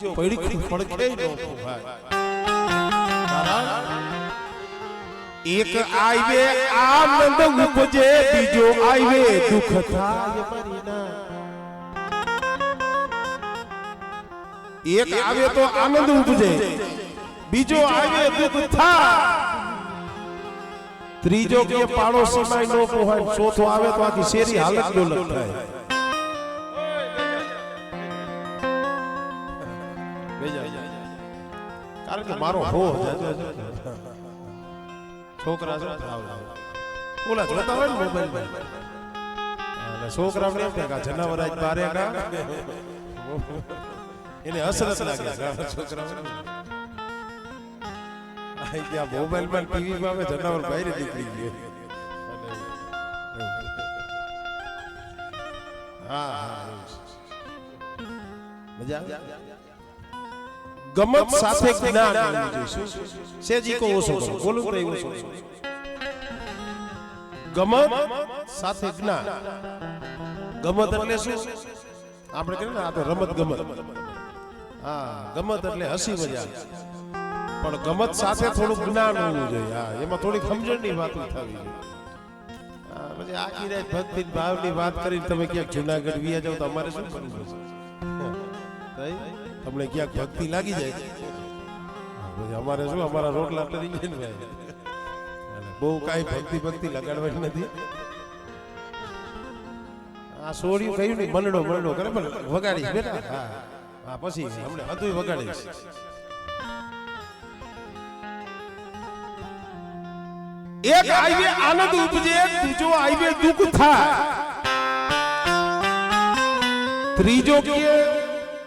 પડી ફડકે નો ભાઈ એક આયવે આનંદ ઉપજે બીજો આયવે દુઃખ થાય મરીના એક આવે તો આનંદ ઉપજે બીજો આવે દુઃખ થાય ત્રીજો કે પાડોશીમાં નો પોહાય ચોથો આવે તો આખી શેરી હાલત ડોલત થાય કારણ કે મારો હો છોકરા છે ઓલા જોતા હોય ને મોબાઈલ પર છોકરા ને એમ કે જનાવર આજ બારે કા એને હસરત લાગે છોકરા આ મોબાઈલ માં ટીવી માં જનાવર બહાર નીકળી ગયો હા મજા આવે ગમત સાથે જ્ઞાન સેજી કો ઓછો બોલું તો એવું ઓછો ગમત સાથે જ્ઞાન ગમત એટલે શું આપણે કહીએ ને આ તો રમત ગમત હા ગમત એટલે હસી મજાક પણ ગમત સાથે થોડું જ્ઞાન હોવું જોઈએ હા એમાં થોડી સમજણની વાતો થવી જોઈએ હા પછી આખી રાત ભક્તિ ભાવની વાત કરીને તમે ક્યાંક જુનાગઢ વિયા જાવ તો અમારે શું કરવું છે તમને ક્યાંક ભક્તિ લાગી જાય અમારે શું અમારા રોટલા તરી જાય ને બહુ કાંઈ ભક્તિ લગાડવાની નથી આ સોડિયું કહ્યું ને મનડો કરે પણ વગાડીશ બેટા હા હા પછી હમણાં હતું વગાડીશ એક આયવે આનંદ ઉપજે બીજો આયવે દુઃખ થાય ત્રીજો કે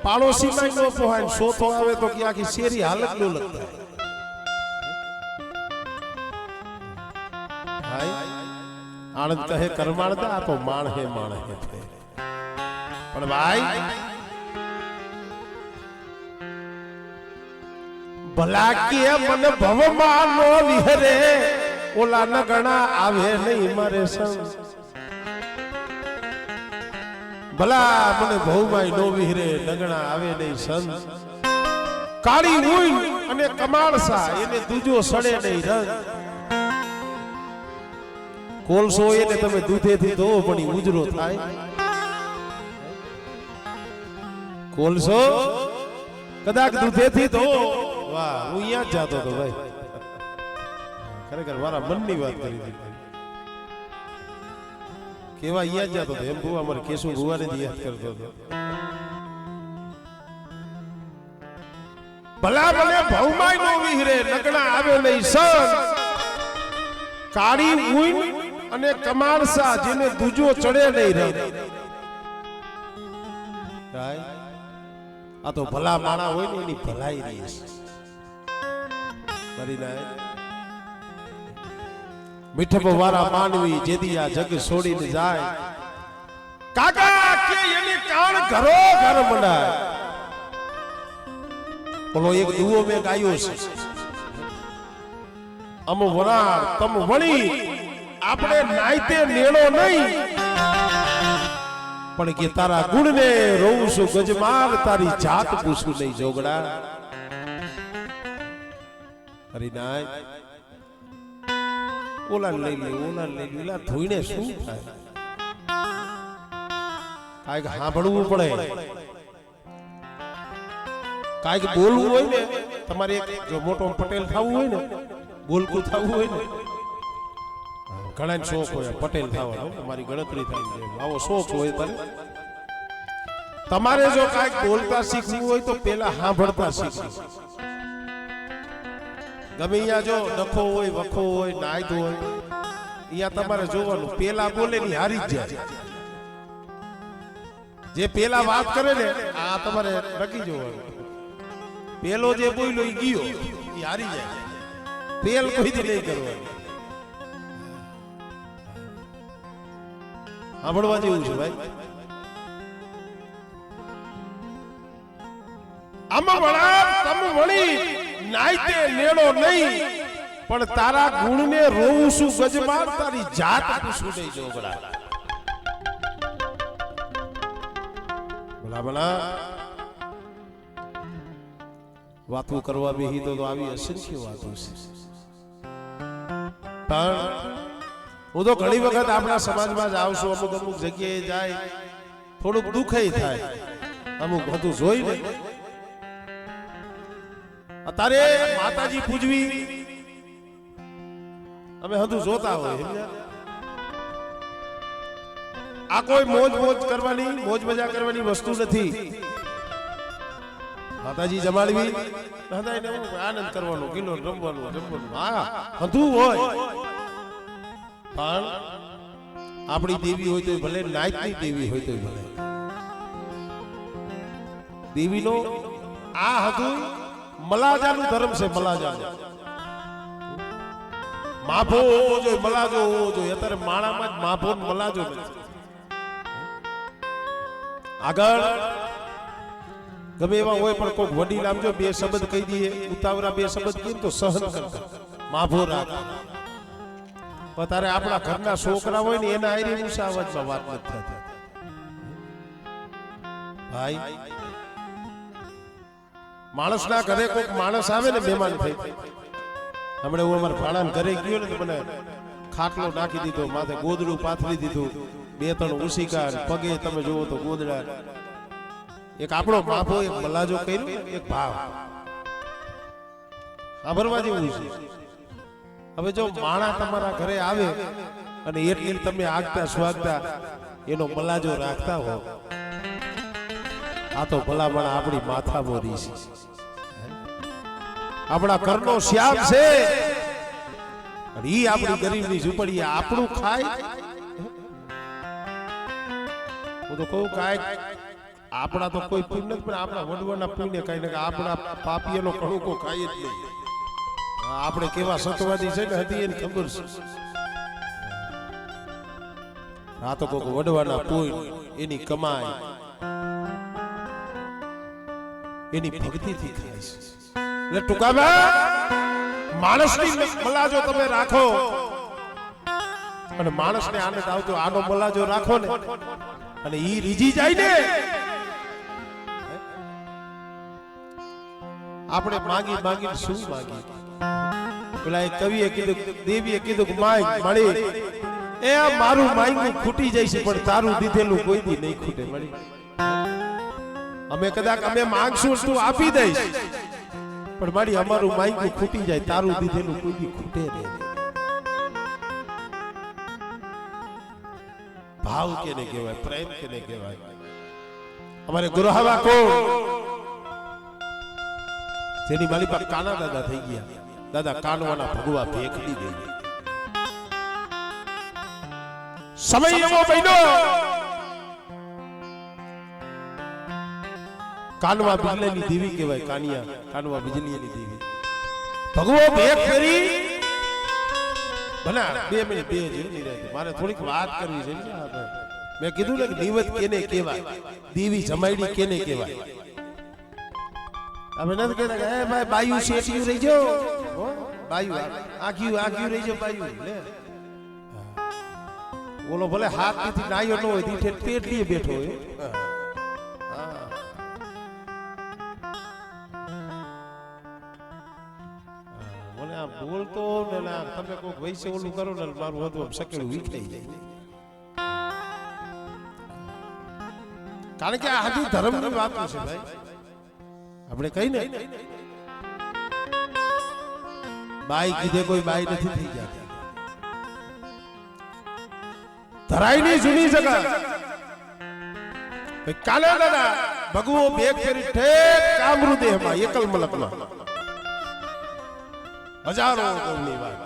પાડોશી માં નો પોહાય ચોથો આવે તો કે આખી શેરી હાલત નો લગતા આનંદ કહે કરમાણતા આ તો માણ હે પણ ભાઈ ભલા કે મને ભવમાં નો વિહરે ઓલા નગણા આવે નહીં મારે સંગ ભલા મને ભવમાં નો વિહરે નગણા આવે નહીં સંગ કાળી ઉઈ અને કમાળસા એને દૂજો સડે નહીં રંગ કોલસો એને તમે દૂધેથી ધોવો પડી ઉજરો થાય કોલસો કદાચ દૂધેથી ધોવો વાહ હું અહીંયા જ જાતો હતો ભાઈ ખરેખર મારા મનની વાત કરી હતી કેવા અહીંયા જ જાતો હતો એમ બહુ અમારે કેશુ ભુવાને જ યાદ કરતો હતો ભલા ભલે ભવમાય નો વિહરે નગણા આવે નહીં સન કાળી ઉઈ અને કમાળસા જેને દૂજો ચડે નહીં રહે આ તો ભલા માણા હોય ને એની ભલાઈ રહી છે મીઠપ વાળા માનવી જેદી આ જગ છોડીને જાય કાકા કે એની કાન ઘરો ઘર મંડાય બોલો એક દુઓ મે ગાયો છે અમ વરાળ તમ વણી આપણે નાઈતે નેણો નહીં પણ કે તારા ગુણ ને રોઉં છું ગજમાર તારી જાત પૂછું નહીં જોગડા હરિનાય ઓલા લઈ લે ઓલા ધોઈને શું થાય કાંઈક સાંભળવું પડે કાંઈક બોલવું હોય ને તમારે એક મોટો પટેલ થવું હોય ને બોલકું થવું હોય ને ઘણા શોખ હોય પટેલ થવાનો તમારી ગણતરી થાય આવો શોખ હોય તમારે જો કાંઈક બોલતા શીખવું હોય તો પેલા સાંભળતા શીખવું ગમે અહીંયા જો નખો હોય વખો હોય નાયદ હોય અહીંયા તમારે જોવાનું પેલા બોલે ની હારી જ જાય જે પેલા વાત કરે ને આ તમારે નક્કી જોવાનું પેલો જે બોલ્યો એ ગયો એ હારી જાય પેલ કોઈથી નહીં કરવાનું સાંભળવા જેવું છે ભાઈ આમાં વણા તમ વણી નાઈતે નેણો નહીં પણ તારા ગુણને રોવું છું ગજમાર તારી જાત પૂછું નહીં જોગડા ભલા ભલા વાતો કરવા બેહી તો આવી અસંખ્ય વાતો છે. પણ હું તો ઘણી વખત આપણા સમાજમાં જ આવું છું, અમુક અમુક જગ્યાએ જાય થોડુંક દુઃખ થાય, અમુક બધું જોઈને અત્યારે માતાજી પૂજવી અમે હજુ જોતા હોય. આ કોઈ મોજ મોજ કરવાની, મોજ મજા કરવાની વસ્તુ નથી. માતાજી જમાડવી, આનંદ કરવાનો, કિલો રમવાનું, જમવાનું, હા બધું હોય. પણ આપણી દેવી હોય તો ભલે, નાયકની દેવી હોય તો ભલે, દેવીનો આ હતું મલાજાનું ધર્મ છે. મલાજાનું માભો હોવો જોઈએ, મલાજો હોવો જોઈએ. અત્યારે માણામાં જ માભો મલાજો નથી. આગળ ગમે એવા હોય પણ કોઈક વડીલ આમ જો બે શબ્દ કહી દઈએ, ઉતાવળા બે શબ્દ કહીએ તો સહન કરતા, માભો રાખ. તારે આપણા ઘરના છોકરા હોય ને એના આયરી ઊંચા અવાજમાં વાત નથી થતી. ભાઈ માણસના ઘરે કોઈક માણસ આવે ને, મહેમાન થઈ, હમણાં હું અમારા ભાણાના ઘરે ગયો ને તો મને ખાટલો નાખી દીધો, માથે ગોદડું પાથરી દીધું, બે ત્રણ ઉસીકા, પગે તમે જોવો તો ગોદડા. એક આપણો માફો, એક મલાજો કર્યું, એક ભાવ સાંભળવા જેવું છે. હવે જો માણા તમારા ઘરે આવે અને એટલી તમે આગતા સ્વાગતા એનો મલાજો રાખતા હો, આ તો ભલામણ આપણી માથા બોરી છે, આપણા ઘરનો શ્યામ છે. અને ઈ આપણી ગરીબની ઝૂંપડી આપણું ખાય. હું તો કહું કાંઈ આપણા તો કોઈ પુણ્ય નથી, પણ આપણા વડવાના પુણ્ય કઈ ને આપણા પાપીઓનો કણુકો ખાય જ નહીં. આપણે કેવા સતવાદી છે ને હતી એની ખબર છે. આ તો કોઈ વડવાના પુણ્ય, એની કમાઈ, એની ભક્તિથી ખાય છે. એટલે ટૂંકામાં માણસની મલાજો તમે રાખો અને માણસને આનંદ આવતો આનો મલાજો રાખો ને, અને ઈ રીજી જાય ને, આપણે માગી માગીને શું માગી. પેલા એક કવિએ કીધું, દેવીએ કીધું કે માય મળી, એ મારું માંગ્યું ખૂટી જાય છે પણ તારું દીધેલું કોઈ દી નહીં ખૂટે. મળી અમે કદાચ અમે માંગશું તું આપી દઈશ, પણ મારી અમારું માંગ્યું ખૂટી જાય, તારું દીધેલું કોઈ દી ખૂટે નહીં. ભાવ કેને કહેવાય, પ્રેમ કેને કહેવાય. અમારે ગુરહાવા કોણ, જેની મારી પાસે કાના દાદા થઈ ગયા, દાદા કાનવાના ભગવા ભેખડી ગઈ. સમય એવો બન્યો, કાનવા બિજલીની દેવી કહેવાય. કાનિયા કાનવા બિજલીની દેવી, ભગવો ભેખ કરી. ભલા 2 મિનિટ 2 જેવું નહીં રહેતું, મારે થોડીક વાત કરવી છે. મેં કીધું ને કે નિવત કેને કહેવાય, દેવી જમાડી કેને કહેવાય. અમે નથી કહેતા કે એ ભાઈ બાયુ શેઠિયું રહી જાઓ, બાયુ આગ્યું રહી જાઓ, બાયુ લે. બોલો ભલે હાથ થી નાયો ન હોય, દીઠે તેટલી બેઠો હોય. મને આ બોલતો ને તમે કોઈક વૈસે ઓલું કરો ને મારું વધુ સકેલું વિખરાઈ જાય. કારણ કે આ હજી ધર્મની વાત છે ભાઈ. આપણે કઈ ને બાઈ કીધે કોઈ બાઈ નથી થઈ જતી. ધરાઈની જૂની જગા કાલે દાદા ભગવો બેગ ફેરી ઠેક કામરૂ દેહમાં એકલ મલકમાં હજારો ની વાત.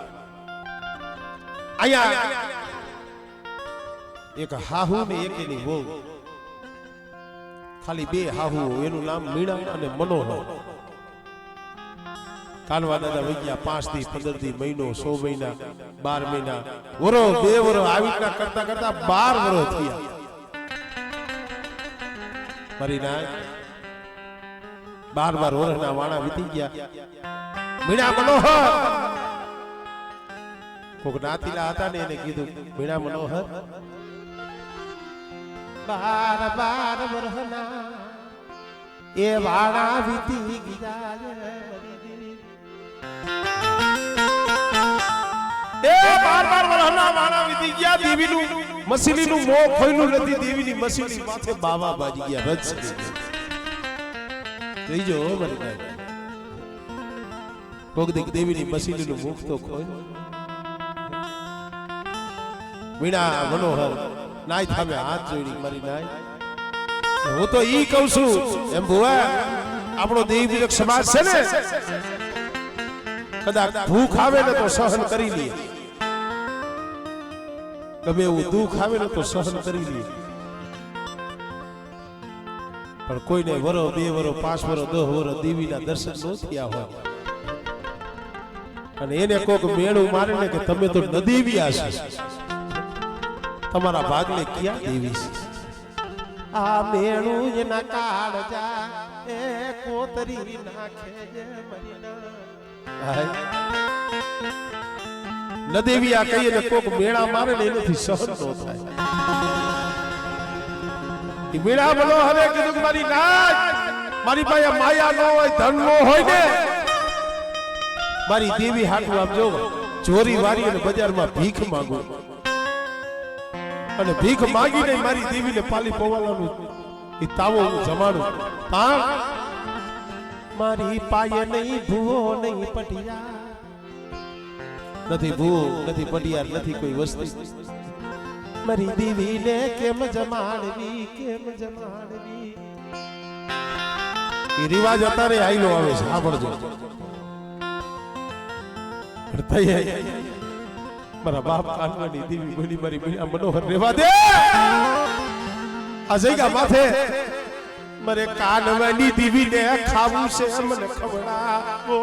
અહીંયા એક હાહુ ને એક એની વહુ, ખાલી 2 હાહુ, એનું નામ મીણા અને મનોહર. કાનવા દાદા વહી ગયા 5 દી 15 દી, મહિનો 100 મહિના 12 મહિના, વરો 2 વરો આવી રીતના કરતા કરતા 12 વરો થયા. મારી ના 12 વર્ષના વાણા વીતી ગયા. મીણા મનોહર કોક નાતીલા હતા ને એને કીધું, મીણા મનોહર 12 વર્ષના એ વાણા વીતી ગયા, 12 વર્ષના વાણા વીતી ગયા દેવીનું મસીલીનું મોં ખોઈલું નથી દેવીની મસીલી માથે બાવા બાજી ગયા રજ થઈ જો મારી ભાઈ કોક દીક દેવીની મસીલીનું મુખ તો ખોઈ વીણા મનોહર નાય થામે હાથ જોડી મારી નાય હું તો ઈ કહું છું એમ ભુવા આપણો દેવી સમાજ છે ને કદાચ ભૂખ આવે ને તો સહન કરી લે ગમે એવું દુઃખ આવે ને તો સહન કરી લે પણ કોઈને વરો 2 વરો 5 વરો 10 વરો દેવીના દર્શન ન થયા હોય અને એને કોક મેળું મારે ને કે તમે તો નદેવી આશી તમારા ભાગને ક્યાં દેવી છે આ મેળું એના કાળજા એ કોતરી નાખે જે મરીના નદેવી આ કહીએ ને કોક મેળા મારે ને એનાથી સહન ન થાય એ મેળા બોલો હવે કીધું કે મારી નાચ મારી પાસે માયા ન હોય ધન ન હોય ને મારી દેવી હાટું આમ જો ચોરી વારી અને બજારમાં ભીખ માંગુ અને ભીખ માંગીને મારી દેવીને પાલી પવાલાનું એ તાવો હું જમાડું હા મારી પાયે નહીં ભૂવો નહીં પટિયા નથી ભૂવો નથી પટિયાર નથી કોઈ વસ્તુ મારી દેવીને કેમ જમાડવી એ રિવાજ અત્યારે આઈલો આવે છે સાંભળજો મારા બાપ કાનવાની દેવી બોલી મારી મીણા મનોહર રેવા દે આ જઈગા માથે મારે કાનવાની દેવી ને ખાવું છે મને ખવડાવો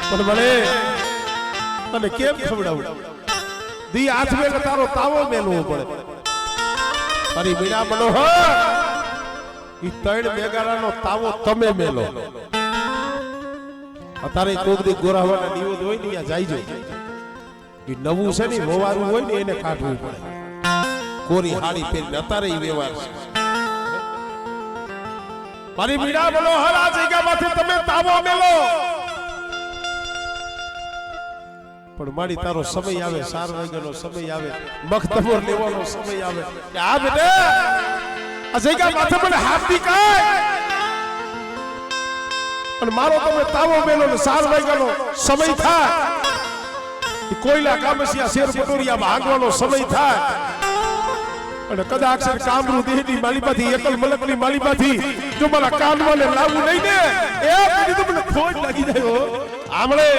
પણ મને અને કેમ ખવડાવું દી હાથ મે તારો તાવો મેલવો પડે મારી મીણા મનોહર ઈ 3 મેગારાનો તાવો તમે મેલો અત્યારે કોક દી ગોરાવાના નિવેદ હોય ને ત્યાં જાયજો એ નવું છે ને વવારું હોય ને એને કાઢવું પડે કોરી હાડી પહેરીને અત્યારે ઈ વ્યવહાર છે મારી મીણા મનોહર આ જગ્યામાંથી તમે તાવો મેલો પણ મારી તારો સમય આવે 4 વાગ્યાનો સમય આવે મખતમોર લેવાનો સમય આવે કે આ બેટા આ જગ્યા માથે મને હાથ દીકાય અને મારો તમે તાવો મેલો ને 4 વાગ્યાનો સમય થાય કોઈલા કામસિયા શેર પટોરિયા ભાગવાનો સમય થાય અને કદાચ કામરૂ દેહની માલીમાંથી એકલ મલકની માલીમાંથી જો મારા કાનવાને લાવવું નહીં ને એ કીધું મને ખોટ લાગી જાય આમળે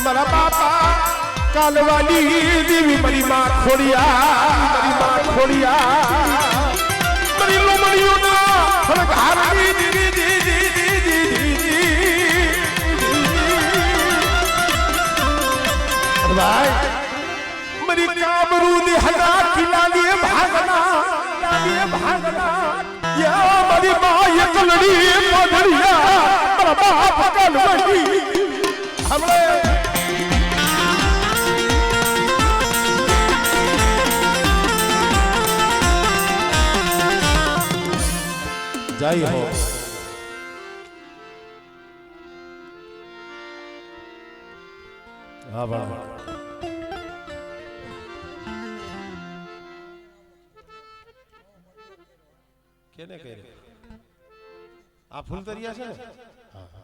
મારા બાપા કાલવાની દેવી મારી માં ખોડિયા મારી લોમડીઓના હળગારની ભાઈ મરી કામરૂ ની હના કિલાલી ભાગના યા મારી માં એકલડી પધડિયા મારા બાપ કાલવાની हमले जाई हो हाँ बड़ा केने कह रहे आप फूल तरिया से हाँ हाँ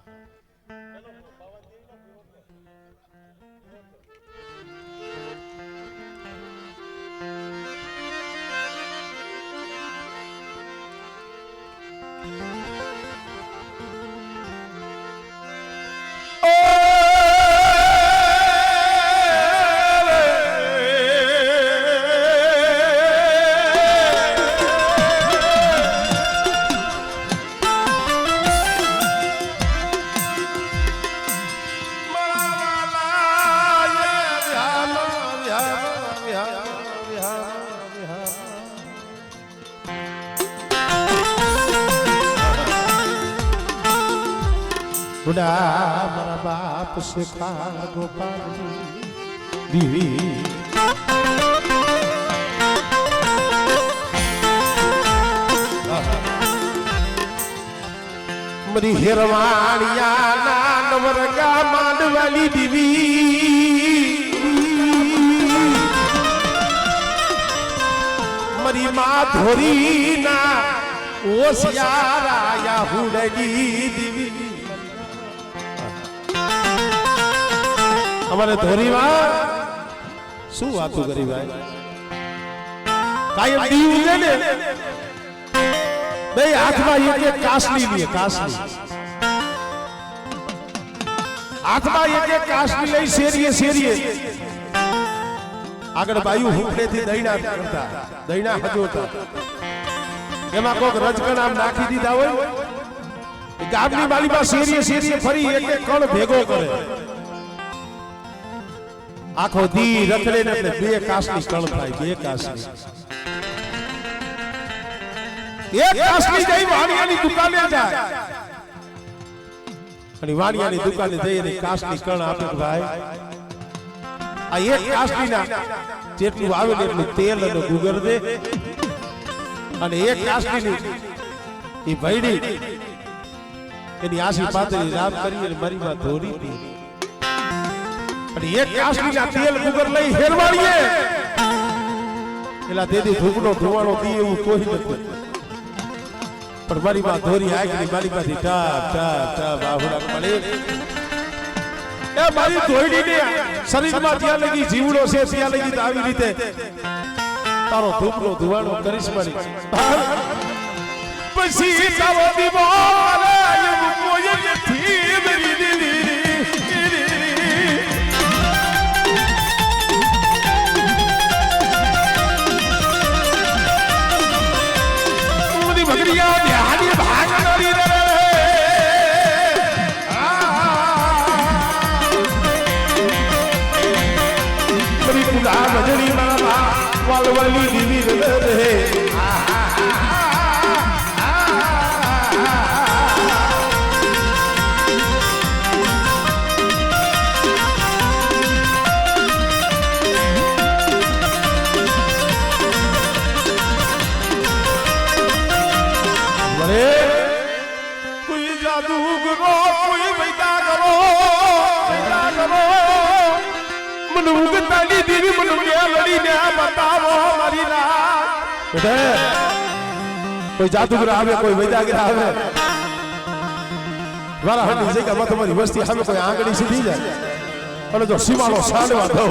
बड़ा मारा बाप सिखा गोपाल बीवी मरी हेरवाणिया नवरंगा मांडवाली बीवी मरी माधोरी ना ओसियारा या हुडगी दीवी हमारे धोरी शू वातू करी भाई कायम दीव ने नहीं हाथ में एक कासली लिए कासली हाथ में एक कासली लई शेरिए शेरिए આગળ બાયુ હુંકડેથી દૈણા કરતા દૈણા હજોતા એમાં કોક રજકણ આમ નાખી દીધા હોય ગામની માલીમાં શેરીએ શેરીએ ફરી એક એક કણ ભેગો કરે આખો દી રખડે ને એટલે બે કાસની કણ થાય બે કાસની એક કાસની જઈ વાણિયાની દુકાને જાય અને વાણિયાની દુકાને જઈને કાસની કણ આપે ભાઈ આ એક કાસલીના જેટલું આવે ને એટલું તેલ અને ગુગર દે અને એક કાસલીની એ ભઈડી એની આસી પાતળી રામ કરી અને મારી માં ધોરી હતી અને એક કાસલીના તેલ ગુગર લઈ હેરવાડીએ એલા દેદી ધૂપનો ધુવાણો દી એવું કોઈ નથી પણ મારી માં ધોરી આગની મારી માંથી ટાપ ટાપ ટાપ આહુડા પડે એ મારી ધોઈડી ને શરીરમાં જ્યાં લગી જીવડો છે ત્યાં લગી તો આવી રીતે તારો ધૂપનો ધુવાણો કરીશ મારી પછી તારો દીવો રે કોઈ નથી મેરી દીદી ઉની ભગરિયા ધ્યાની ભાગ કરી રે भजनी मामा वालवाली दीवी रे बड़े कोई जादू करो कोई वैदा करो मुगताली दीवी मुनिया लड़ी ने बताओ हमारी रात बेटे कोई जादूगर आवे कोई वैदागर आवे वाला हम जैसे का मत हमारी वस्ती हमें कोई आंगड़ी सीधी जाए और जो सीमालो साड़वा दो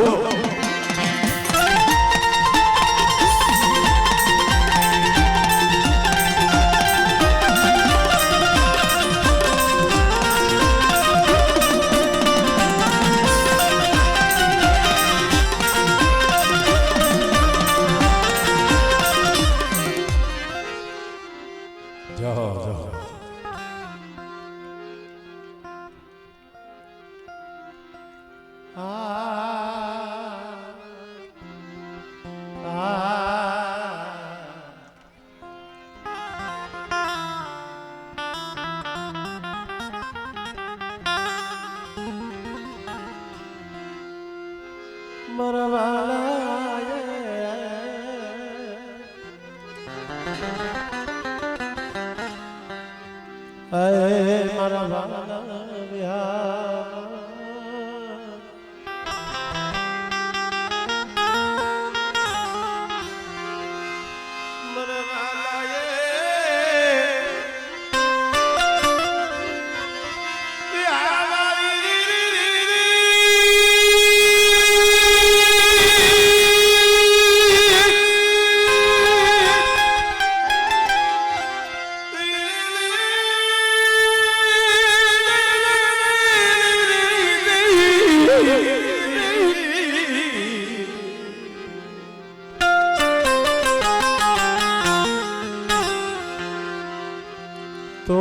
तो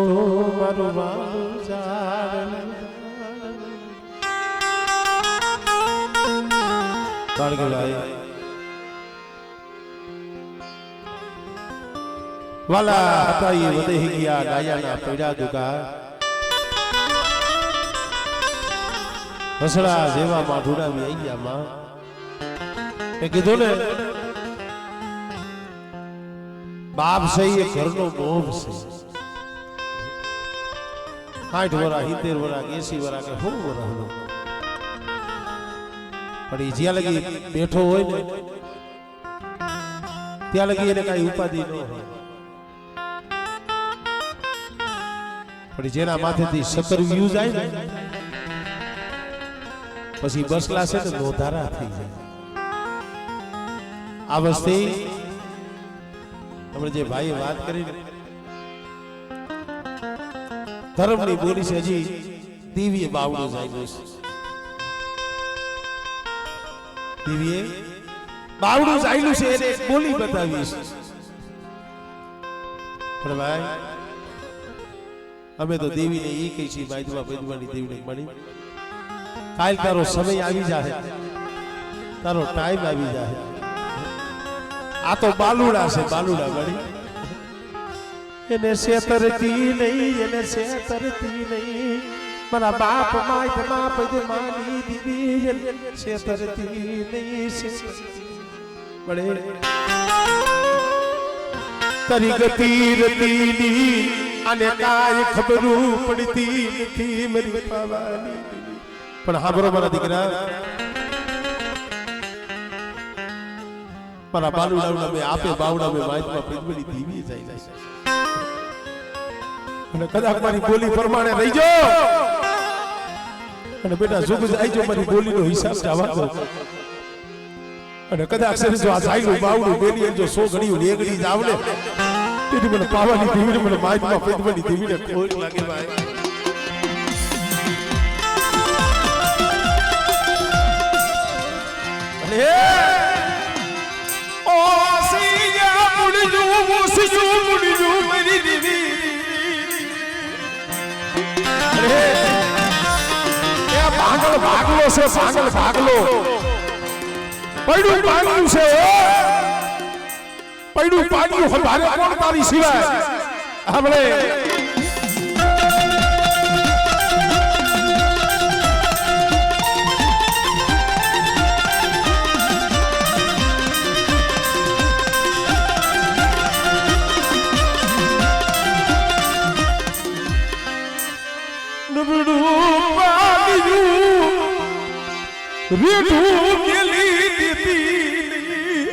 मारू मारू वाला हटाई वदे गया डाया ना पैड़ा दुगा હસડા જેવા માઢુડા બી આવી ગયા માં એ કીધું ને બાપ છે એ ઘરનો મોહ છે 60 વરા 70 વરા 80 વરા કે 100 વરા પણ એ જ્યાં લગી બેઠો હોય ને ત્યાં લગી એને કઈ ઉપાધિ ન હોય પણ જેના માથેથી 17 વ્યૂ જાય ને પછી બસલા છે ને નોધારા થઈ જાય આ વસ્તી આપણે જે ભાઈએ વાત કરી ધર્મની બોલી છે હજી દેવીએ બાવડું જાય છે દેવીએ બાવડું જાયલું છે એને બોલી બતાવી છે પણ ભાઈ અમે તો દેવીને એ કહી છીએ બાજુમાં બૈદવાની દેવીને મળી કાલ તારો સમય આવી જાય તારો ટાઈમ આવી જાય આ તો બાલુડા છે બાલુડા મળી એને છેતરતી નહીં એને છેતરતી નહીં મારા બાપ માય માં પૈદે માની દીવી એને છેતરતી નહીં મળે તારી ગતિ રતીની અને કાય ખબરું પડતી નથી મારી પાવાની પણ હાબરો મારા દીકરા મારા બાલુડા મે આપે બાવડા મે માયમાં પૈદવાની દીવી જાય અને કદાચ મારી બોલી પ્રમાણે રહી જાઓ અને બેટા જુગ જાયજો મારી બોલીનો હિસાબ જવા દો અને કદાચ જો આ જાયલું બાવડું બેલી જો 100 ઘડી લેગડી જાવને તેથી મને પાવાની દીવીને મને માયમાં પૈદવાની દીવીને કોઈ લાગે ભાઈ અને ઓ સિયા મુડીજુ મારી દીવી ભાગલો છે ભાગલો પૈડું પાડ્યું છે પૈડું પાડ્યું હમારે કોણ તારી સિવાય આપણે રેઠું ગેલી દીધી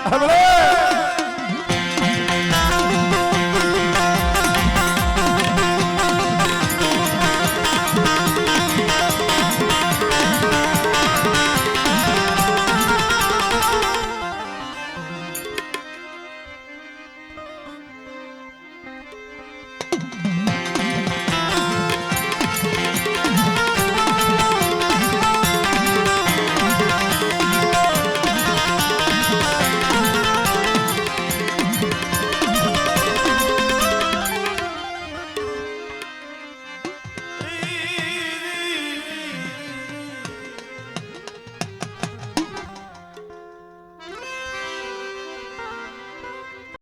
હમણે